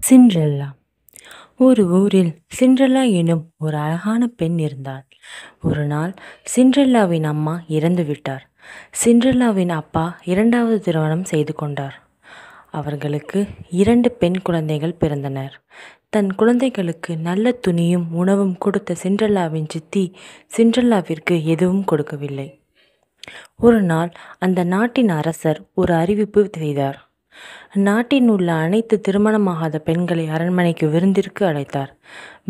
Cinderella. ஒரு ஊரில் Cinderella எனும் ஒரு அழகான பெண் இருந்தாள். ஒரு நாள் சிண்ட்ரெல்லாவின் அம்மா இறந்துவிட்டார். சிண்ட்ரெல்லாவின் அப்பா இரண்டாவது திருமணம் செய்து கொண்டார். அவர்களுக்கு 2 பெண் குழந்தைகள் பிறந்தனர். தன் குழந்தைகளுக்கு நல்ல துணியும் உணவும் கொடுத்த சிண்ட்ரெல்லாவின் சித்தி சிண்ட்ரெல்லாவிற்கு எதுவும் கொடுக்கவில்லை. ஒரு நாள் அந்த நாட்டின் அரசர் ஒரு அறிவிப்பு செய்தார். நாட்டில் உள்ள அனைத்து திருமணமாகாத பெண்களை அரண்மனைக்கு விருந்திற்கு அழைத்தார்.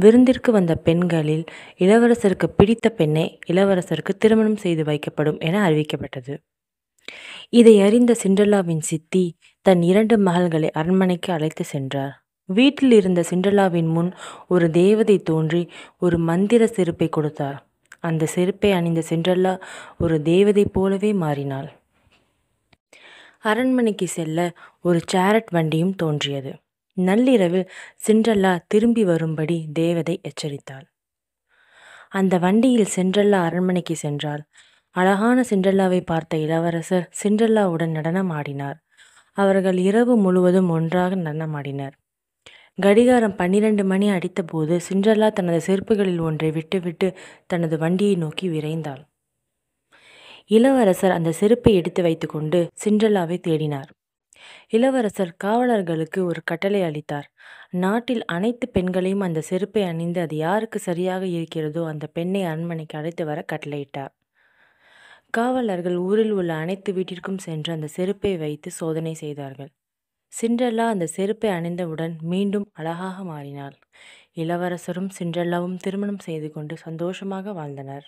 விருந்திற்கு வந்த பெண்களில் இளவரசருக்கு பிடித்த பெண்ணை இளவரசருக்கு திருமணம் செய்து வைக்கப்படும் என அறிவிக்கப்பட்டது. இதை அறிந்த சிண்ட்ரெல்லாவின் சித்தி தன் 2 மகள்களை அரண்மனைக்கு அழைத்து சென்றார். வீட்டில் இருந்த சிண்ட்ரெல்லாவின் முன் ஒரு தேவதை தோன்றி ஒரு மந்திர செருப்பை கொடுத்தார். அந்த செருப்பை அணிந்த சிண்ட்ரெல்லா ஒரு தேவதை போலவே மாறினாள். அரண்மனைக்கு செல்ல ஒரு சேரட் வண்டியும் தோன்றியது. நள்ளிரவில் சிண்ட்ரெல்லா திரும்பி வரும்படி தேவதை எச்சரித்தாள். அந்த வண்டியில் சிண்ட்ரெல்லா அரண்மனைக்கு சென்றாள். அழகான சிண்ட்ரெல்லாவை பார்த்த இளவரசர் சிண்ட்ரெல்லாவுடன் நடனம் ஆடினார். அவர்கள் இரவு முழுவதும் ஒன்றாக நடனமாடினர். கடிகாரம் 12 மணி அடித்தபோது சிண்ட்ரெல்லா தனது செருப்புகளில் ஒன்றை விட்டுவிட்டு தனது வண்டியை நோக்கி விரைந்தாள். இளவரசர் அந்த செருப்பை எடுத்து வைத்துக்கொண்டு சிண்ட்ரெல்லாவை தேடினார். இளவரசர் காவலர்களுக்கு ஒரு கட்டளை அளித்தார். நாட்டில் அனைத்து பெண்களையும் அந்த செருப்பை அணிந்து அது யாருக்கு சரியாக இருக்கிறதோ அந்த பெண்ணை அரண்மனைக்கு அழைத்து வர கட்டளையிட்டார். காவலர்கள் ஊரில் உள்ள அனைத்து வீட்டிற்கும் சென்று அந்த செருப்பை வைத்து சோதனை செய்தார்கள். சிண்ட்ரெல்லா அந்த செருப்பை அணிந்தவுடன் மீண்டும் அழகாக மாறினாள். இளவரசரும் சிண்ட்ரெல்லாவும் திருமணம் செய்து கொண்டு சந்தோஷமாக வாழ்ந்தனர்.